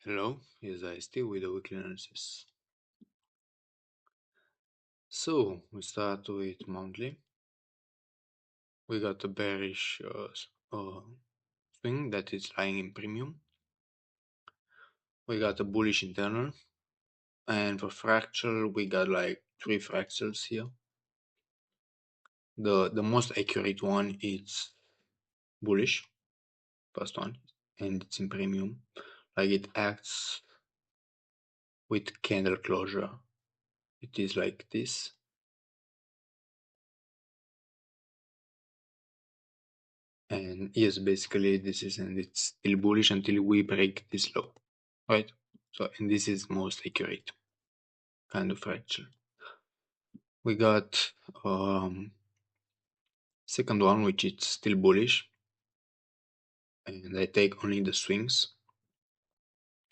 Hello, yes, I still with the weekly analysis. So we start with monthly. We got a bearish swing that is lying in premium. We got a bullish internal, and for fractal we got like three fractals here. The most accurate one is bullish, first one, and it's in premium. Like it acts with candle closure. It is like this. And yes, basically this is, and it's still bullish until we break this low, right? So, and this is most accurate kind of fractal. We got second one, which is still bullish, and I take only the swings,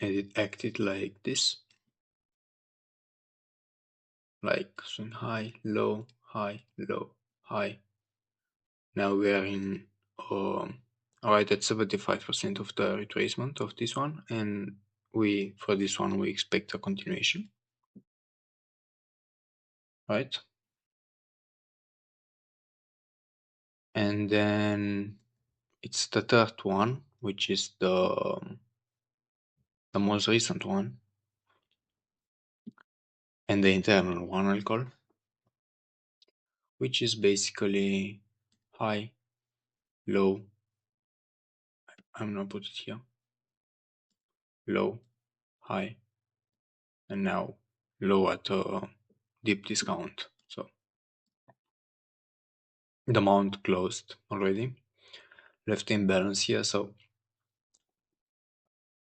and it acted like this, like swing high, low, high, low, high. Now we are in right at 75% of the retracement of this one, and we for this one we expect a continuation, right? And then it's the third one, which is the most recent one, and the internal one I'll call, which is basically high, low. I'm gonna put it here, low, high, and now low at a deep discount. So the amount closed already, left imbalance here. So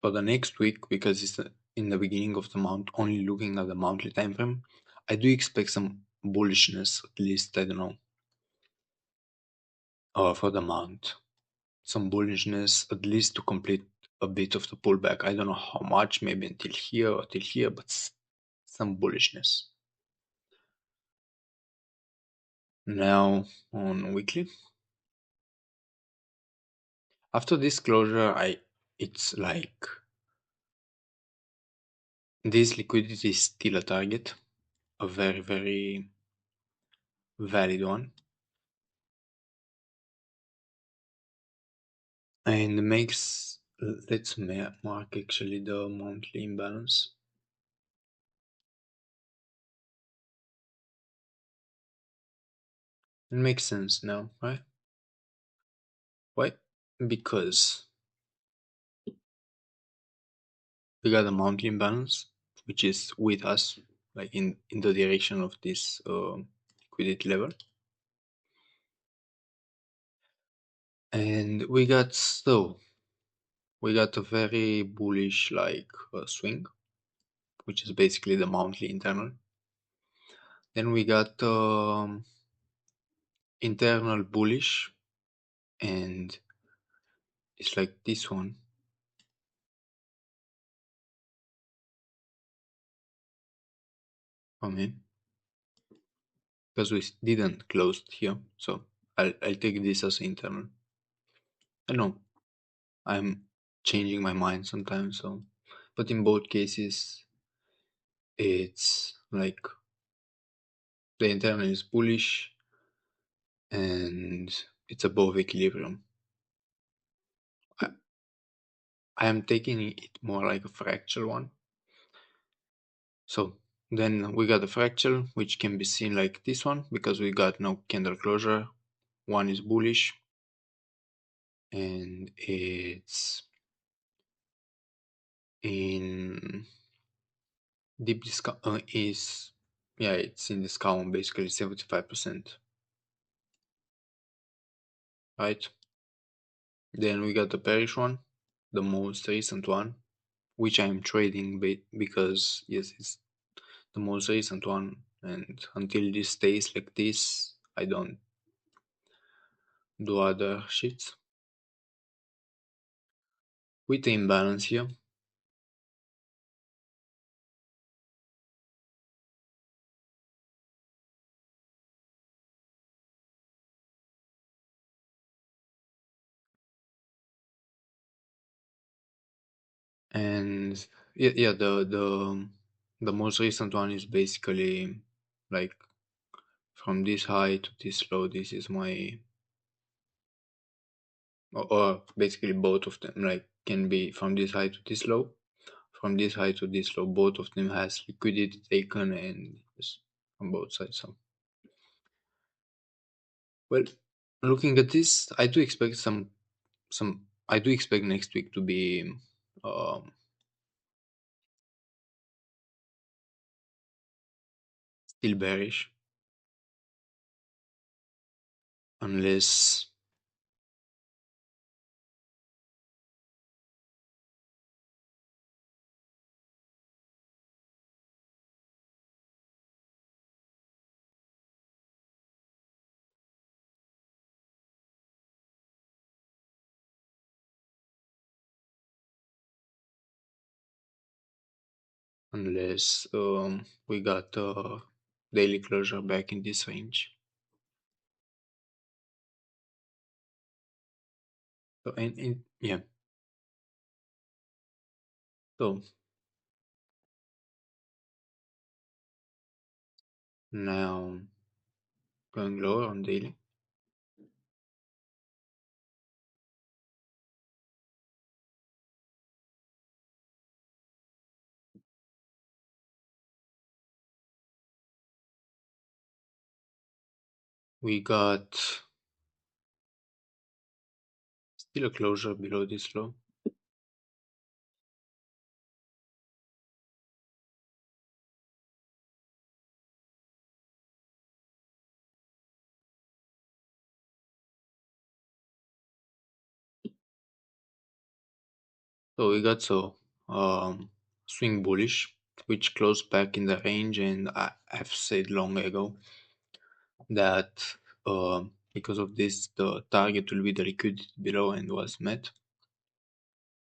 for the next week, because it's in the beginning of the month, only looking at the monthly time frame, I do expect some bullishness, at least, I don't know, for the month. Some bullishness, at least to complete a bit of the pullback. I don't know how much, maybe until here or till here, but some bullishness. Now on weekly. After this closure, it's like this liquidity is still a target, a very, very valid one. And makes, let's mark actually the monthly imbalance. It makes sense now, right? Why? Because we got a monthly imbalance, which is with us, like in the direction of this liquidity level. And we got a very bullish like swing, which is basically the monthly internal. Then we got internal bullish, and it's like this one. I mean, because we didn't close here, so I'll take this as internal. I know I'm changing my mind sometimes, so but in both cases, it's like the internal is bullish and it's above equilibrium. I, I am taking it more like a fractal one. So then we got a fractal, which can be seen like this one because we got no candle closure. One is bullish and it's in deep discount is yeah, it's in discount basically 75%, right? Then we got the bearish one, the most recent one, which I'm trading because yes, it's the most recent one, and until this stays like this, I don't do other shits. With the imbalance here, and And yeah, the most recent one is basically like from this high to this low. This is my, or basically both of them like can be from this high to this low. From this high to this low, both of them has liquidity taken and yes, on both sides. So well, looking at this, I do expect some. I do expect next week to be um, still bearish, unless we got daily closure back in this range. So and yeah, so now going lower on daily, we got still a closure below this low. So we got swing bullish, which closed back in the range, and I've said long ago that because of this, the target will be the liquidity below and was met.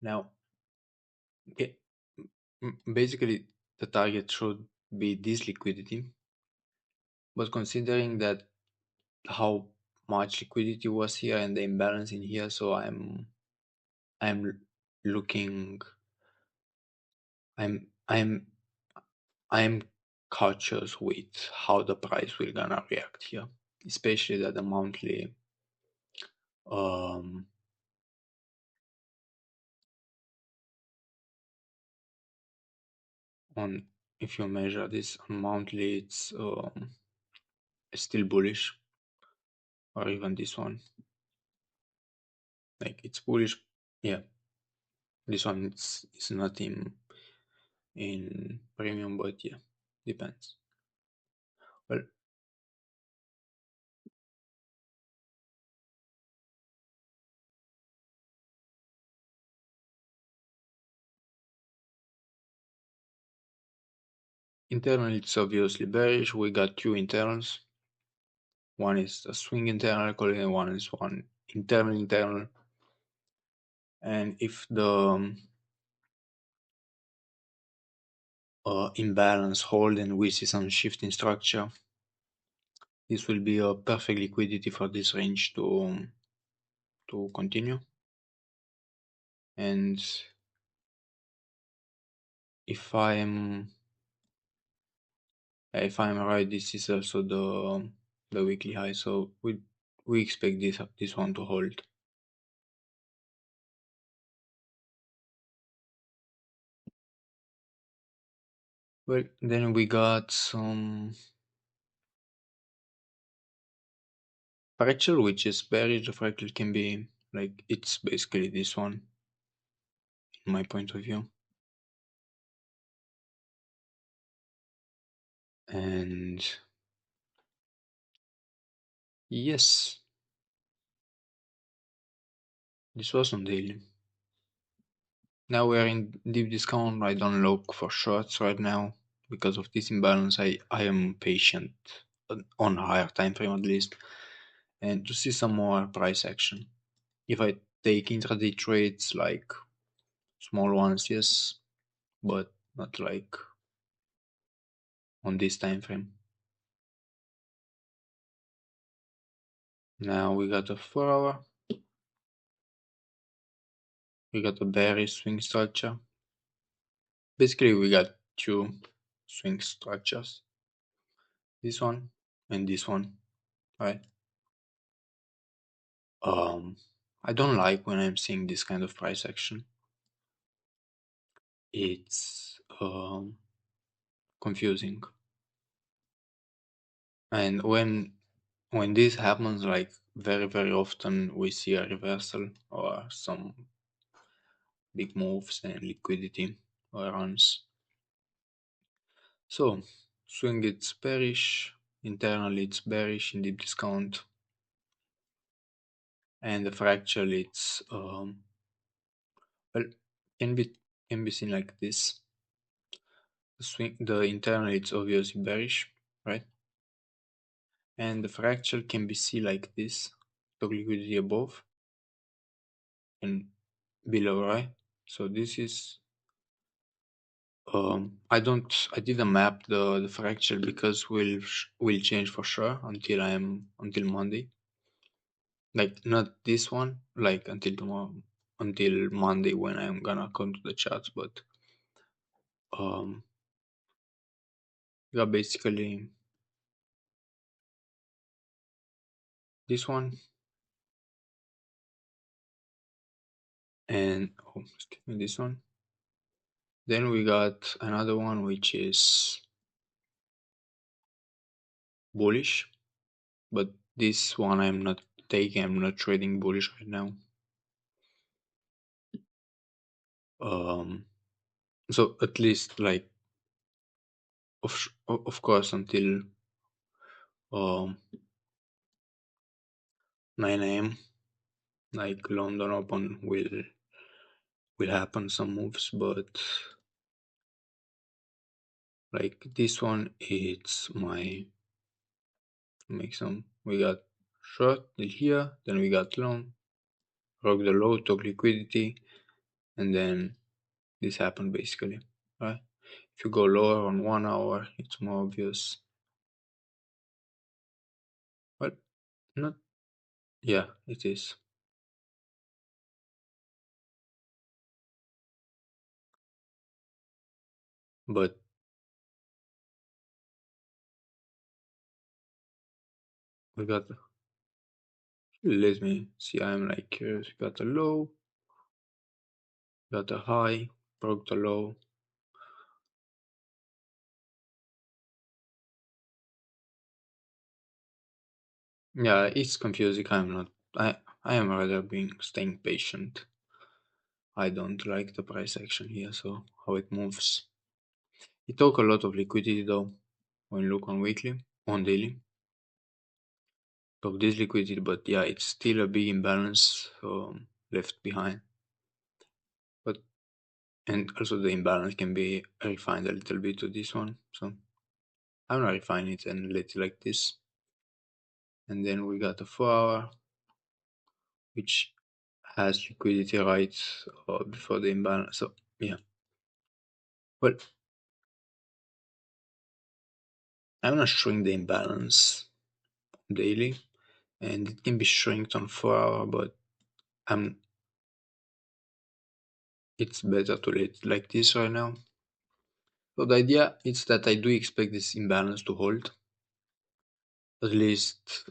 Now, okay, basically, the target should be this liquidity, but considering that how much liquidity was here and the imbalance in here, so I'm looking, I'm I'm cautious with how the price will gonna react here, especially that the monthly um on if you measure this on monthly, it's still bullish, or even this one, like it's bullish. Yeah, this one it's not in premium, but yeah, depends. Well, internal it's obviously bearish. We got two internals. One is a swing internal call and one is one internal. And if the imbalance hold and we see some shift in structure, this will be a perfect liquidity for this range to continue. And if I'm if I'm right, this is also the weekly high, so we expect this one to hold. Well, then we got some fractal, which is bearish. The fractal can be like it's basically this one, in my point of view. And yes, this was on daily. Now we're in deep discount. I don't look for shorts right now because of this imbalance. I am patient on higher time frame at least, and to see some more price action. If I take intraday trades like small ones, yes, but not like on this time frame. Now we got a 4 hour. We got a bearish swing structure. Basically, we got two swing structures, this one and this one, right? Um, I don't like when I'm seeing this kind of price action. It's confusing. And when this happens, like very often, we see a reversal or some big moves and liquidity or runs. So swing it's bearish, internally it's bearish in deep discount, and the fractal it's well can be can be seen like this. The internal it's obviously bearish, right? And the fractal can be seen like this. The liquidity above and below, right? So this is I didn't map the fractal because will change for sure until Monday. Like not this one, like until tomorrow, until Monday when I'm gonna come to the charts, but um yeah, basically this one and excuse me, this one. Then we got another one which is bullish, but this one I'm not taking, I'm not trading bullish right now. Um so at least like of course until um 9 a.m. like London Open will happen some moves, but like this one it's my make some we got short here, then we got long, broke the low, took liquidity, and then this happened basically, right? If you go lower on 1 hour, it's more obvious. Well, not yeah, it is. But we got let me see. I'm like curious. We got a low, got a high, broke the low. Yeah, it's confusing. I'm not. I am rather being staying patient. I don't like the price action here, so how it moves. It took a lot of liquidity though. When you look on weekly, on daily, took this liquidity, but yeah, it's still a big imbalance left behind. But and also the imbalance can be refined a little bit to this one. So I'm gonna refine it and let it like this. And then we got a 4 hour, which has liquidity right before the imbalance. So yeah, well, I'm gonna shrink the imbalance daily, and it can be shrinked on 4 hour, but I'm it's better to let it like this right now. So the idea is that I do expect this imbalance to hold at least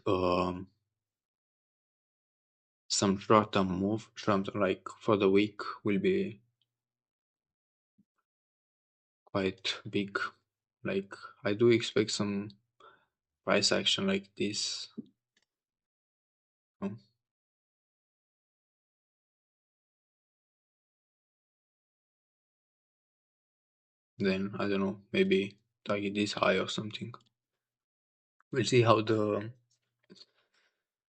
some short-term move, short like for the week will be quite big. Like I do expect some price action like this. um, Then I don't know, maybe target this high or something. We'll see how the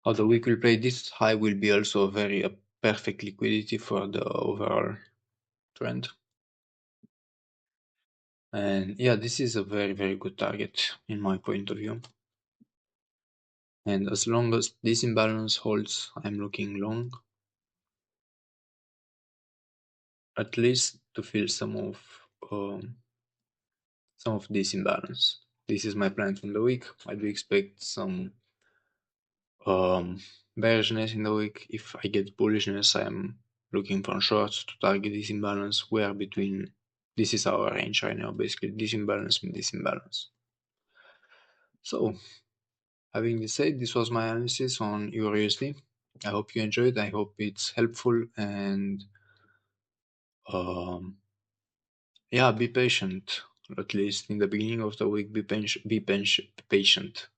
week will play. This high will be also very a perfect liquidity for the overall trend. And yeah, this is a very good target in my point of view. And as long as this imbalance holds, I'm looking long, at least to fill some of this imbalance. This is my plan from the week. I do expect some um, bearishness in the week. If I get bullishness, I'm looking for shorts to target this imbalance. We are between this is our range right now, basically. This imbalance and this imbalance. So, having this said, this was my analysis on Eurusd. I hope you enjoyed. I hope it's helpful, and um, yeah, be patient. At least in the beginning of the week, be patient.